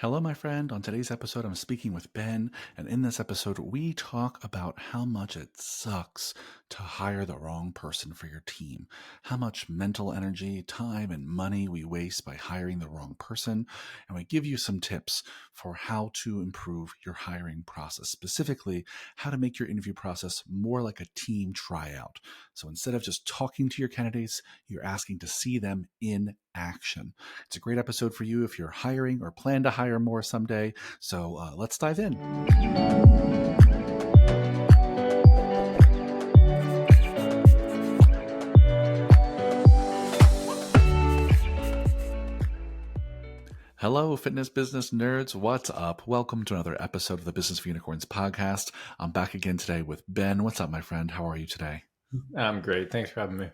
Hello, my friend. On today's episode, I'm speaking with Ben, and in this episode, we talk about how much it sucks to hire the wrong person for your team, how much mental energy, time, and money we waste by hiring the wrong person, and we give you some tips for how to improve your hiring process, specifically how to make your interview process more like a team tryout. So instead of just talking to your candidates, you're asking to see them in action. It's a great episode for you if you're hiring or plan to hire more someday. So let's dive in. Hello, fitness business nerds. What's up? Welcome to another episode of the Business for Unicorns podcast. I'm back again today with Ben. What's up, my friend? How are you today? I'm great. Thanks for having me.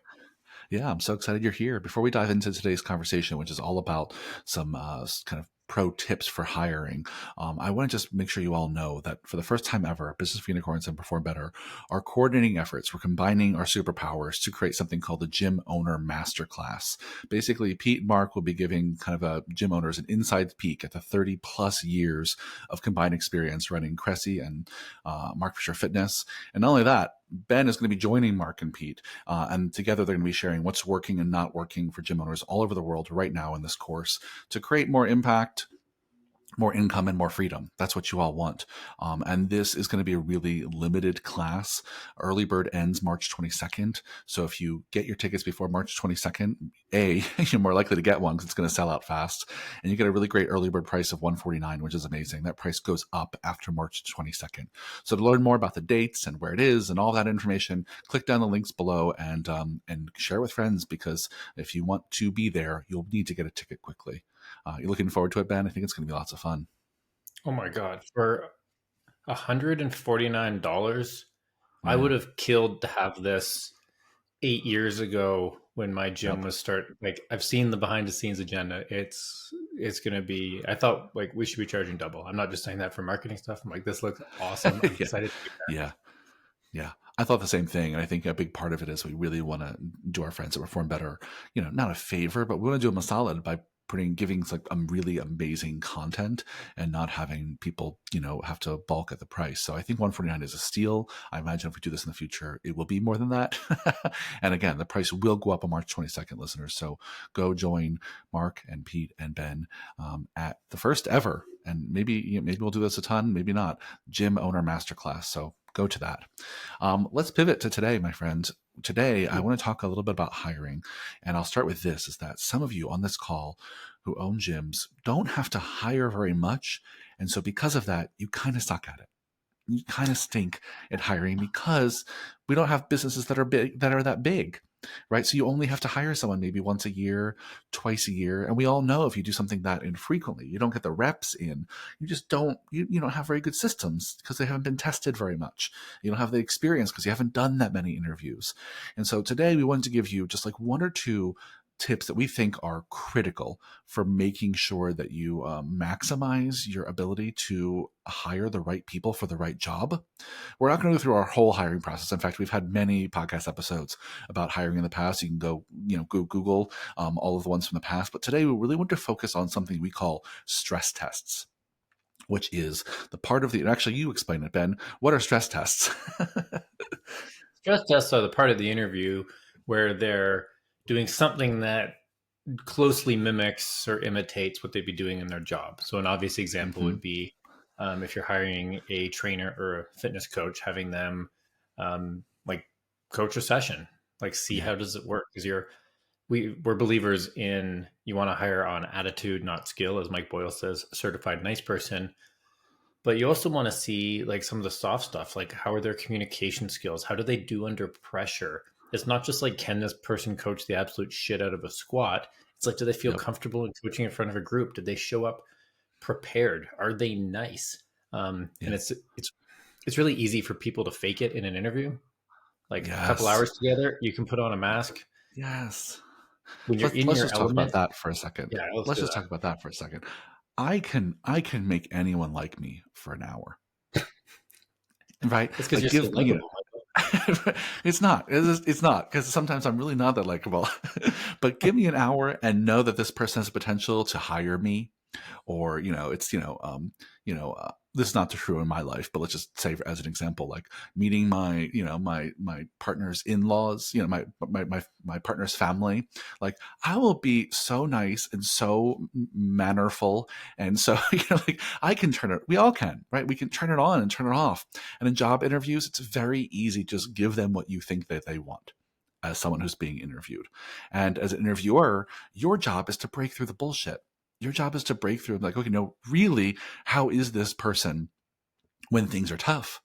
Yeah, I'm so excited you're here. Before we dive into today's conversation, which is all about some kind of pro tips for hiring, I want to just make sure you all know that for the first time ever, Business for Unicorns and Perform Better are coordinating efforts. We're combining our superpowers to create something called the Gym Owner Masterclass. Basically, Pete and Mark will be giving kind of gym owners an inside peek at the 30 plus years of combined experience running Cressy and Mark Fisher Fitness. And not only that, Ben is going to be joining Mark and Pete, and together they're going to be sharing what's working and not working for gym owners all over the world right now in this course to create more impact, more income, and more freedom. That's what you all want. And this is going to be a really limited class. Early bird ends March 22nd. So if you get your tickets before March 22nd, you're more likely to get one because it's going to sell out fast. And you get a really great early bird price of $149, which is amazing. That price goes up after March 22nd. So to learn more about the dates and where it is and all that information, click down the links below and share with friends, because if you want to be there, you'll need to get a ticket quickly. You're looking forward to it, Ben? I think it's going to be lots of fun. Oh my God. For $149, I Yeah. would have killed to have this 8 years ago when my gym Yep. was I've seen the behind the scenes agenda. It's going to be, I thought like we should be charging double. I'm not just saying that for marketing stuff. I'm like, this looks awesome. I'm Yeah. excited to be there. Yeah. Yeah. I thought the same thing. And I think a big part of it is we really want to do our friends that Perform Better, not a favor, but we want to do them a solid by giving like really amazing content and not having people, have to bulk at the price. So I think 149 is a steal. I imagine if we do this in the future, it will be more than that. And again, the price will go up on March 22nd, listeners. So go join Mark and Pete and Ben at the first ever, and maybe we'll do this a ton, maybe not, Gym Owner Masterclass. So go to that. Let's pivot to today, my friend. Today, I want to talk a little bit about hiring. And I'll start with this, is that some of you on this call who own gyms don't have to hire very much. And so because of that, you kind of suck at it. You kind of stink at hiring because we don't have businesses that are that big, right? So you only have to hire someone maybe once a year, twice a year. And we all know if you do something that infrequently, you don't get the reps in. You just don't, you don't have very good systems because they haven't been tested very much. You don't have the experience because you haven't done that many interviews. And so today we wanted to give you just like one or two tips that we think are critical for making sure that you maximize your ability to hire the right people for the right job. We're not going to go through our whole hiring process. In fact, we've had many podcast episodes about hiring in the past. You can go, Google all of the ones from the past. But today we really want to focus on something we call stress tests, which is the part of actually, you explain it, Ben. What are stress tests? Stress tests are the part of the interview where they're doing something that closely mimics or imitates what they'd be doing in their job. So an obvious example would be if you're hiring a trainer or a fitness coach, having them like coach a session, like see how does it work? Because we're believers in, you want to hire on attitude, not skill, as Mike Boyle says, a certified nice person. But you also want to see like some of the soft stuff, like how are their communication skills? How do they do under pressure? It's not just like, can this person coach the absolute shit out of a squat? It's like, do they feel Yep. comfortable in coaching in front of a group? Did they show up prepared? Are they nice? And it's really easy for people to fake it in an interview. Like a couple hours together, you can put on a mask. Yes. When you're in Let's your just talk about element. that for a second. Yeah, Let's just talk about that for a second. I can make anyone like me for an hour, right? It's because you're so likable. It's not because sometimes I'm really not that likable. But give me an hour and know that this person has potential to hire me. or it's this is not true in my life, but let's just say as an example, like meeting my my partner's in-laws, my partner's family. Like I will be so nice and so mannerful, and so like I can turn it. We all can, right? We can turn it on and turn it off. And in job interviews, it's very easy. Just give them what you think that they want as someone who's being interviewed. And as an interviewer, your job is to break through the bullshit. Your job is to break through, like, okay, no, really, how is this person when things are tough?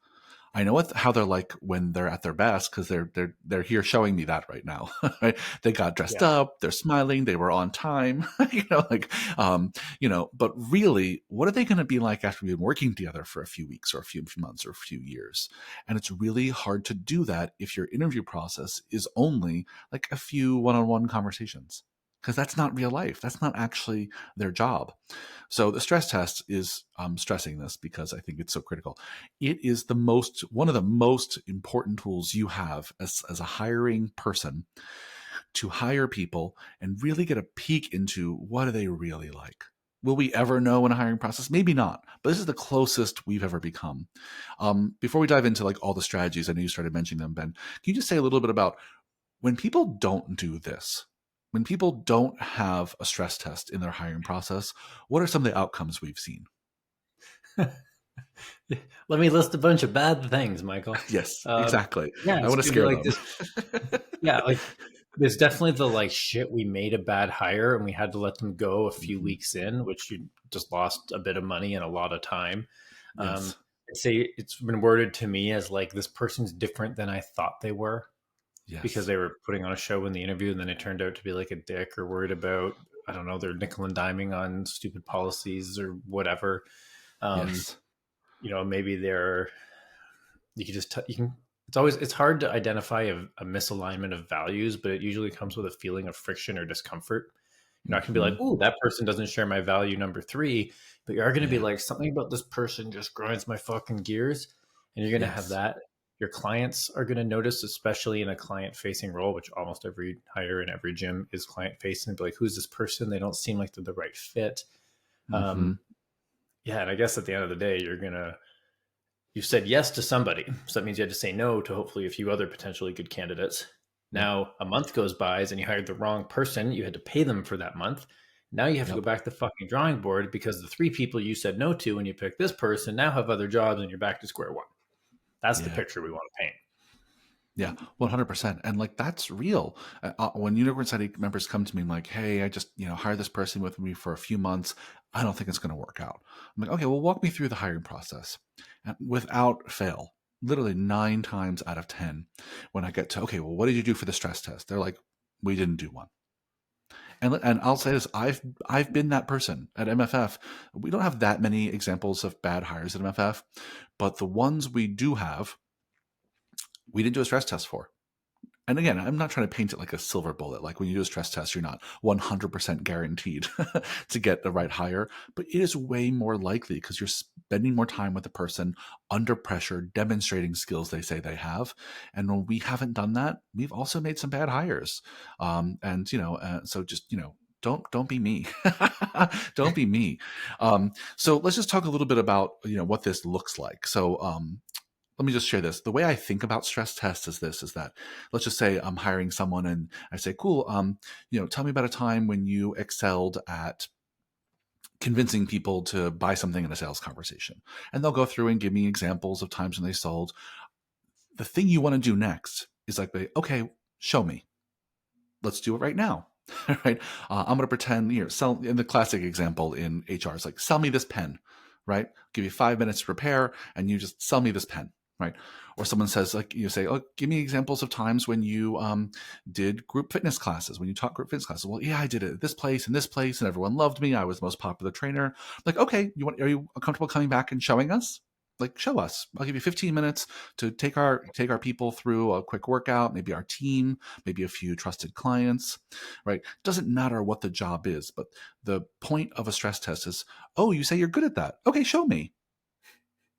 I know how they're like when they're at their best, because they're here showing me that right now. Right? They got dressed Yeah. up, they're smiling, they were on time, like But really, what are they going to be like after we've been working together for a few weeks or a few months or a few years? And it's really hard to do that if your interview process is only like a few one-on-one conversations, because that's not real life. That's not actually their job. So the stress test is stressing this because I think it's so critical. It is one of the most important tools you have as a hiring person to hire people and really get a peek into what are they really like. Will we ever know in a hiring process? Maybe not, but this is the closest we've ever become. Before we dive into like all the strategies, I know you started mentioning them, Ben. Can you just say a little bit about when people don't do this? When people don't have a stress test in their hiring process, what are some of the outcomes we've seen? Let me list a bunch of bad things, Michael. Yes, Um, exactly. yeah, I it's want to gonna be scare like them. this. Yeah, like there's definitely the like shit. We made a bad hire and we had to let them go a few Mhm. weeks in, which you just lost a bit of money and a lot of time. Um, Yes. I'd say it's been worded to me as like this person's different than I thought they were because Yes. they were putting on a show in the interview and then it turned out to be like a dick or worried about, I don't know, they're nickel and diming on stupid policies or whatever. Um, Yes. Maybe they're you can just you can it's hard to identify a misalignment of values, but it usually comes with a feeling of friction or discomfort. I can be like, Hmm. "Ooh, that person doesn't share my value number 3," but you are going to be Yeah. like, "Something about this person just grinds my fucking gears," and you're going to have Yes. that. Your clients are going to notice, especially in a client-facing role, which almost every hire in every gym is client-facing. Be like, "Who's this person? They don't seem like they're the right fit." Hmm. Um, yeah, and I guess at the end of the day, you said yes to somebody. So that means you had to say no to hopefully a few other potentially good candidates. Yep. Now a month goes by and you hired the wrong person. You had to pay them for that month. Now you have to go Yep. back to the fucking drawing board because the 3 people you said no to when you picked this person now have other jobs and you're back to square one. That's the Yeah. picture we want to paint. Yeah, 100%. And like that's real. When Unicorn Society members come to me like, hey, I just, hired this person with me for a few months. I don't think it's going to work out. I'm like, okay, well, walk me through the hiring process. And without fail, literally 9 times out of 10, when I get to, okay, well, what did you do for the stress test? They're like, we didn't do one. And I'll say this, I've been that person at MFF. We don't have that many examples of bad hires at MFF, but the ones we do have, we didn't do a stress test for. And again, I'm not trying to paint it like a silver bullet. Like when you do a stress test, you're not 100% guaranteed to get the right hire, but it is way more likely because you're spending more time with the person under pressure, demonstrating skills they say they have. And when we haven't done that, we've also made some bad hires. So just don't be me. Don't be me. So let's just talk a little bit about what this looks like. So let me just share this. The way I think about stress tests is that let's just say I'm hiring someone and I say, cool, tell me about a time when you excelled at convincing people to buy something in a sales conversation. And they'll go through and give me examples of times when they sold. The thing you want to do next is like, okay, show me. Let's do it right now. Right? I'm going to pretend, sell in the classic example in HR is like, sell me this pen, right? Give you 5 minutes to prepare and you just sell me this pen, right? Or someone says, like, you say, oh, give me examples of times when you did group fitness classes, when you taught group fitness classes. Well, yeah, I did it at this place and this place and everyone loved me. I was the most popular trainer. Like, okay, are you comfortable coming back and showing us? Like, show us. I'll give you 15 minutes to take our people through a quick workout, maybe our team, maybe a few trusted clients, right? It doesn't matter what the job is, but the point of a stress test is, oh, you say you're good at that. Okay, show me.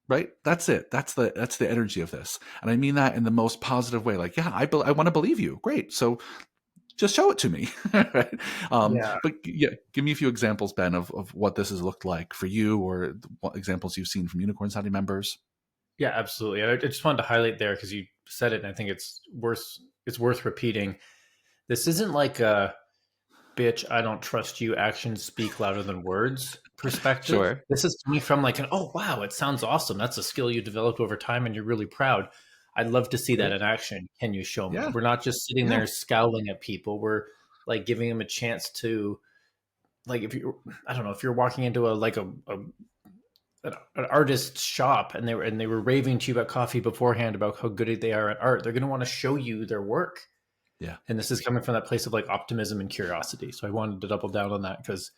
Right? That's it. That's the energy of this. And I mean that in the most positive way. Like, yeah, I want to believe you. Great. So just show it to me. Right? Yeah. But yeah, give me a few examples, Ben, of what this has looked like for you, or what examples you've seen from Unicorn Society members. Yeah, absolutely. I just wanted to highlight there because you said it, and I think it's worth repeating. This isn't like a bitch, I don't trust you, actions speak louder than words perspective. Sure. This is coming from like an, oh wow, it sounds awesome. That's a skill you developed over time and you're really proud. I'd love to see that Great. in action. Can you show me? Yeah. We're not just sitting Yeah. there scowling at people. We're like giving them a chance to, like, if you, I don't know, if you're walking into an artist's shop and they were raving to you about coffee beforehand about how good they are at art, they're going to want to show you their work. Yeah. And this is coming from that place of like optimism and curiosity. So I wanted to double down on that because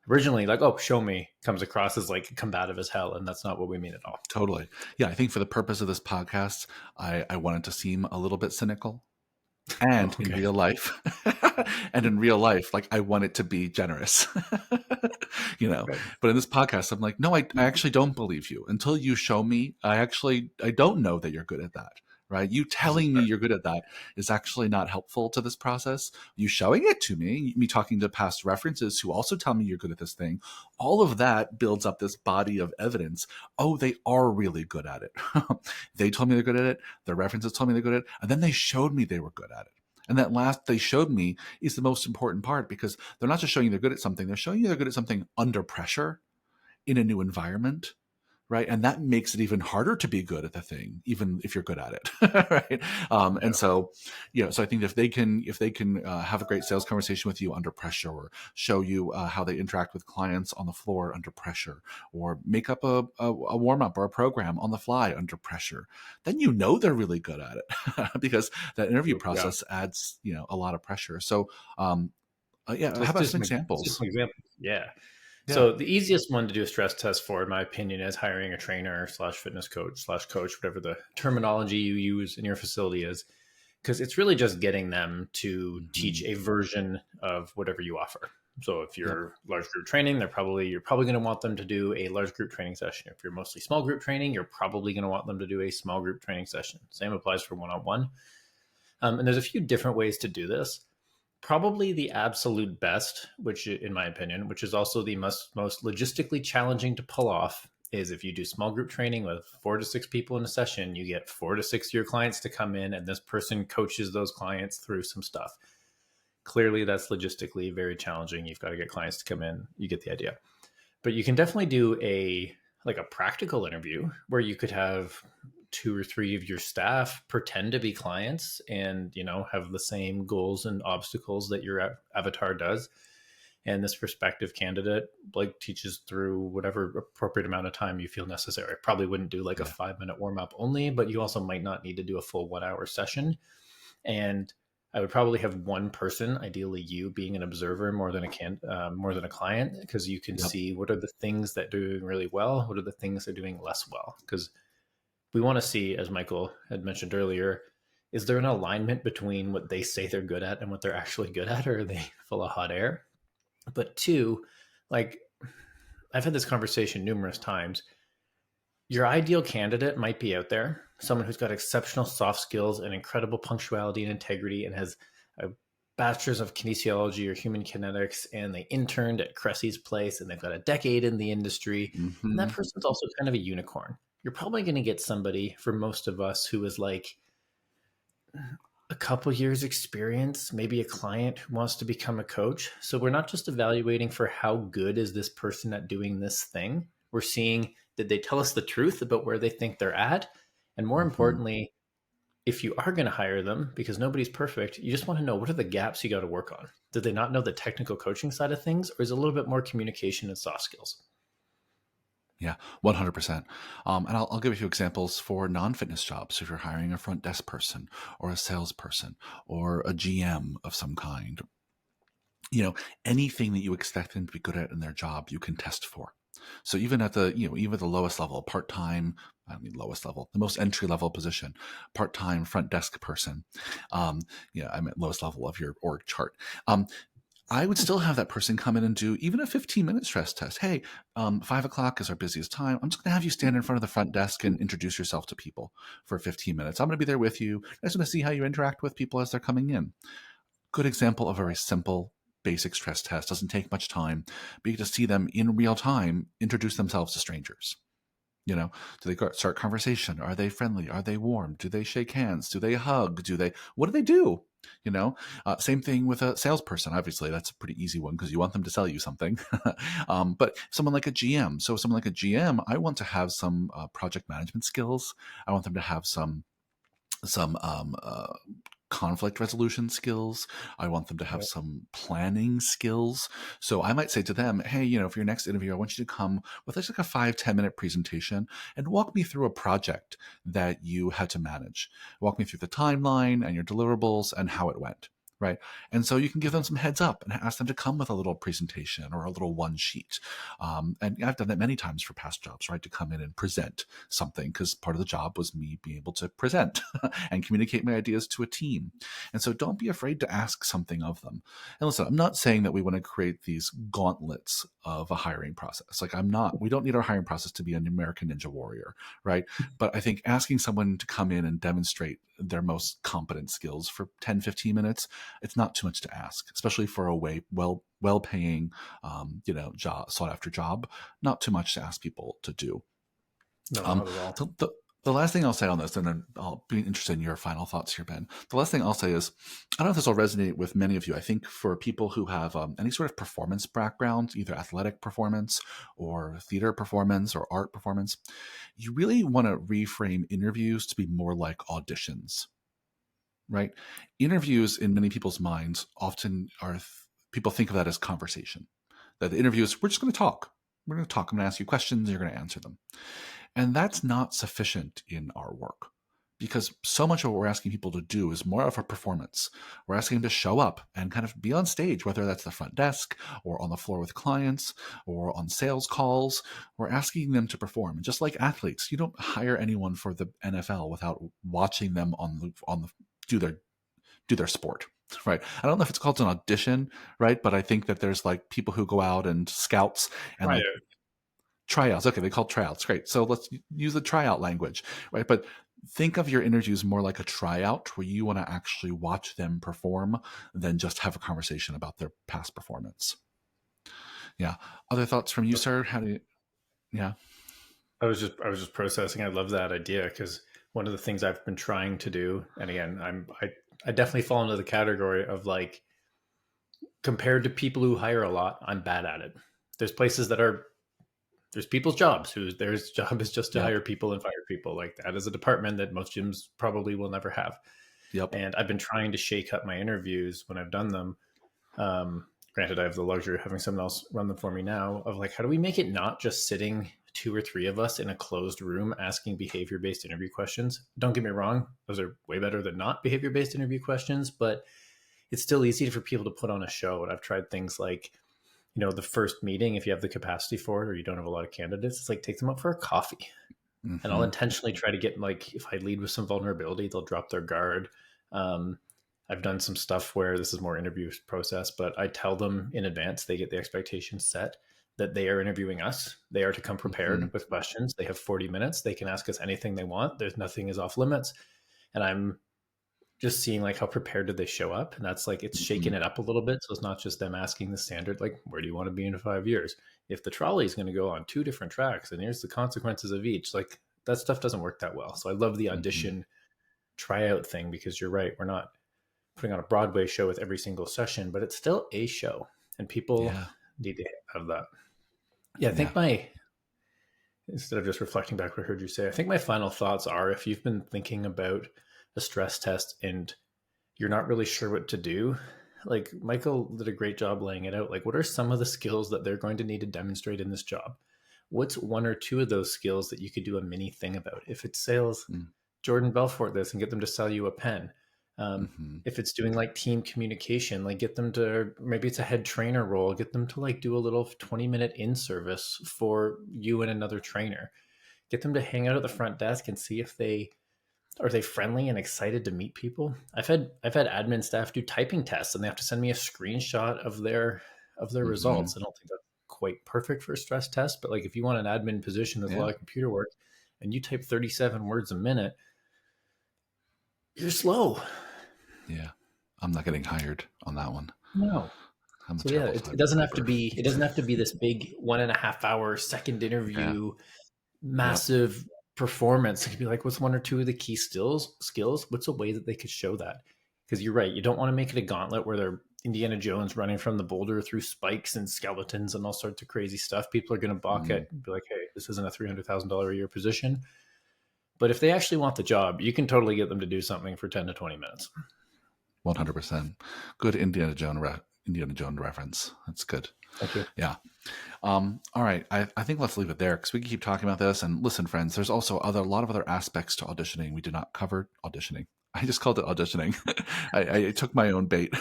originally, like, oh, show me comes across as like combative as hell, and that's not what we mean at all. Totally. Yeah. I think for the purpose of this podcast, I wanted to seem a little bit cynical. And Oh, in okay. real life, and in real life, like I want it to be generous, you know. Right. But in this podcast, I'm like, no, I actually don't believe you until you show me. I don't know that you're good at that, right? You This is telling me fair. you're good at that is actually not helpful to this process. You showing it to me talking to past references who also tell me you're good at this thing, all of that builds up this body of evidence. Oh, they are really good at it. They told me they're good at it. Their references told me they're good at it. And then they showed me they were good at it. And that last they showed me is the most important part, because they're not just showing you they're good at something, they're showing you they're good at something under pressure in a new environment, right? And that makes it even harder to be good at the thing, even if you're good at it, right? Yeah. And so, so I think if they can have a great sales conversation with you under pressure, or show you how they interact with clients on the floor under pressure, or make up a warm up or a program on the fly under pressure, then they're really good at it, because that interview Yeah. process adds a lot of pressure. So, yeah, how Let's about do some let's do examples? some examples. Yeah. Yeah. So the easiest one to do a stress test for, in my opinion, is hiring a trainer slash fitness coach slash coach, whatever the terminology you use in your facility is, because it's really just getting them to Hmm. teach a version of whatever you offer. So if Yep. you're large group training, you're probably going to want them to do a large group training session. If you're mostly small group training, you're probably going to want them to do a small group training session. Same applies for one-on-one. And there's a few different ways to do this. Probably the absolute best, which in my opinion, which is also the most logistically challenging to pull off, is if you do small group training with 4 to 6 people in a session, you get 4 to 6 of your clients to come in, and this person coaches those clients through some stuff. Clearly, that's logistically very challenging. You've got to get clients to come in. You get the idea. But you can definitely do a practical interview where you could have 2 or 3 of your staff pretend to be clients and have the same goals and obstacles that your avatar does, and this prospective candidate like teaches through whatever appropriate amount of time you feel necessary. Probably wouldn't do like a Yeah. 5 minute warm up only, but you also might not need to do a full 1 hour session. And I would probably have one person, ideally you, being an observer more than a client, because you can Yep. see what are the things that are doing really well, what are the things that are doing less well. Because we want to see, as Michael had mentioned earlier, is there an alignment between what they say they're good at and what they're actually good at, or are they full of hot air? But two, like, I've had this conversation numerous times. Your ideal candidate might be out there, someone who's got exceptional soft skills and incredible punctuality and integrity and has a bachelor's of kinesiology or human kinetics, and they interned at Cressy's place and they've got a decade in the industry. And that Hmm. person's also kind of a unicorn. You're probably going to get somebody, for most of us, who is like a couple years experience, maybe a client who wants to become a coach. So we're not just evaluating for how good is this person at doing this thing. We're seeing, did they tell us the truth about where they think they're at? And more Hmm. importantly, if you are going to hire them, because nobody's perfect, you just want to know, what are the gaps you got to work on? Did they not know the technical coaching side of things, or is it a little bit more communication and soft skills? Yeah, 100%. And I'll give you a few examples for non-fitness jobs. If you're hiring a front desk person or a salesperson or a GM of some kind, anything that you expect them to be good at in their job, you can test for. So even at even the lowest level, part-time, I don't mean lowest level, the most entry level position, part-time front desk person. I meant lowest level of your org chart. I would still have that person come in and do even a 15-minute stress test. Hey, 5 o'clock is our busiest time. I'm just going to have you stand in front of the front desk and introduce yourself to people for 15 minutes. I'm going to be there with you. I just want to see how you interact with people as they're coming in. good example of a very simple, basic stress test. Doesn't take much time, but you get to see them in real time introduce themselves to strangers. You know, do they start conversation? Are they friendly? Are they warm? Do they shake hands? Do they hug? What do they do? You know, same thing with a salesperson. Obviously, that's a pretty easy one because you want them to sell you something. But someone like a GM. So, someone like a GM, I want to have some project management skills. I want them to have some conflict resolution skills. I want them to have Yeah. some planning skills. So I might say to them, hey, you know, for your next interview, I want you to come with just like a 5-10 minute presentation and walk me through a project that you had to manage. Walk me through the timeline and your deliverables and how it went. Right. And so you can give them some heads up and ask them to come with a little presentation or a little one sheet. And I've done that many times for past jobs, right? To come in and present something because part of the job was me being able to present and communicate my ideas to a team. And so don't be afraid to ask something of them. And listen, I'm not saying that we want to create these gauntlets of a hiring process. Like we don't need our hiring process to be an American Ninja Warrior, right? But I think asking someone to come in and demonstrate their most competent skills for 10, 15 minutes, it's not too much to ask, especially for a well paying, job, sought after job. Not too much to ask people to do. No, Um, not at all. the last thing I'll say on this, and then I'll be interested in your final thoughts here, Ben. The last thing I'll say is, I don't know if this will resonate with many of you. I think for people who have any sort of performance background, either athletic performance or theater performance or art performance, you really want to reframe interviews to be more like auditions, right? Interviews in many people's minds often people think of that as conversation. That the interview is, we're just going to talk. We're going to talk. I'm going to ask you questions. You're going to answer them. And that's not sufficient in our work because so much of what we're asking people to do is more of a performance. We're asking them to show up and kind of be on stage, whether that's the front desk or on the floor with clients or on sales calls. We're asking them to perform. And just like athletes, you don't hire anyone for the NFL without watching them do their sport. Right. I don't know if it's called an audition, right? But I think that there's like people who go out and scouts and Right. like tryouts. Okay, they call tryouts. Great. So let's use the tryout language, right? But think of your interviews more like a tryout where you want to actually watch them perform than just have a conversation about their past performance. Yeah. Other thoughts from you, sir? How do you, yeah. I was just processing. I love that idea because one of the things I've been trying to do, and again, I definitely fall into the category of like compared to people who hire a lot, I'm bad at it. There's places that are there's people's jobs whose their job is just to Yep. hire people and fire people. Like that is a department that most gyms probably will never have. Yep. And I've been trying to shake up my interviews when I've done them. Granted, I have the luxury of having someone else run them for me now. Of like, how do we make it not just sitting two or three of us in a closed room asking behavior-based interview questions? Don't get me wrong; those are way better than not behavior-based interview questions. But it's still easy for people to put on a show. And I've tried things like, the first meeting, if you have the capacity for it, or you don't have a lot of candidates, it's like take them up for a coffee. And I'll Mm-hmm. intentionally try to get like if I lead with some vulnerability, they'll drop their guard. Um, I've done some stuff where this is more interview process, but I tell them in advance, they get the expectations set that they are interviewing us. They are to come Mm-hmm. prepared with questions. They have 40 minutes. They can ask us anything they want. There's nothing is off limits. And I'm just seeing like how prepared did they show up. And that's like, it's Mm-hmm. shaking it up a little bit. So it's not just them asking the standard, like, where do you want to be in 5 years? If the trolley is going to go on two different tracks and here's the consequences of each, like that stuff doesn't work that well. So I love the Mm-hmm. audition tryout thing because you're right. We're not putting on a Broadway show with every single session, but it's still a show and people Yeah. need to have that. Yeah, I Yeah. think instead of just reflecting back what I heard you say, I think my final thoughts are if you've been thinking about a stress test and you're not really sure what to do, like Michael did a great job laying it out. Like, what are some of the skills that they're going to need to demonstrate in this job? What's one or two of those skills that you could do a mini thing about? If it's sales, Jordan Belfort this and get them to sell you a pen. Mm-hmm. If it's doing like team communication, like get them to maybe it's a head trainer role, get them to like do a little 20-minute in service for you and another trainer. Get them to hang out at the front desk and see if they are they friendly and excited to meet people. I've had admin staff do typing tests and they have to send me a screenshot of their Mm-hmm. results. I don't think that's quite perfect for a stress test, but like if you want an admin position, there's a Yeah. lot of computer work and you type 37 words a minute, you're slow. Yeah. I'm not getting hired on that one. No. I'm a So yeah, terrible it doesn't have to typer. be. It doesn't have to be this big 1.5 hour second Yeah. interview, Yep. massive performance. It could be like, what's one or two of the key skills? Skills. What's a way that they could show that? Because you're right. You don't want to make it a gauntlet where they're Indiana Jones running from the boulder through spikes and skeletons and all sorts of crazy stuff. People are going to balk Mm, at and be like, hey, this isn't a $300,000 a year position. But if they actually want the job, you can totally get them to do something for 10 to 20 minutes. 100%. Good Indiana Jones reference. That's good. Thank you. Yeah. All right. I think let's leave it there because we can keep talking about this. And listen, friends, there's also a lot of other aspects to auditioning we did not cover. Auditioning. I just called it auditioning. I took my own bait.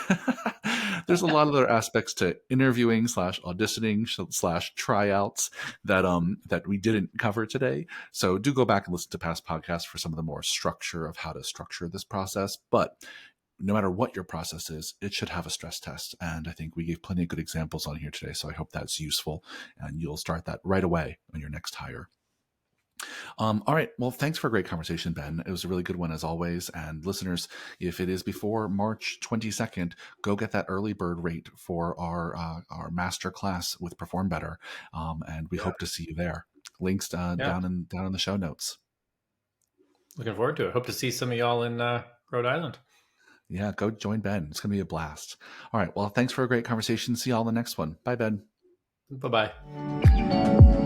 There's a lot of other aspects to interviewing / auditioning / tryouts that we didn't cover today. So do go back and listen to past podcasts for some of the more structure of how to structure this process. But no matter what your process is, it should have a stress test. And I think we gave plenty of good examples on here today. So I hope that's useful and you'll start that right away on your next hire. All right. Well, thanks for a great conversation, Ben. It was a really good one as always. And listeners, if it is before March 22nd, go get that early bird rate for our master class with Perform Better. And we hope to see you there. Links Yeah. down in the show notes. Looking forward to it. Hope to see some of y'all in Rhode Island. Yeah, go join Ben. It's going to be a blast. All right. Well, thanks for a great conversation. See y'all in the next one. Bye, Ben. Bye bye.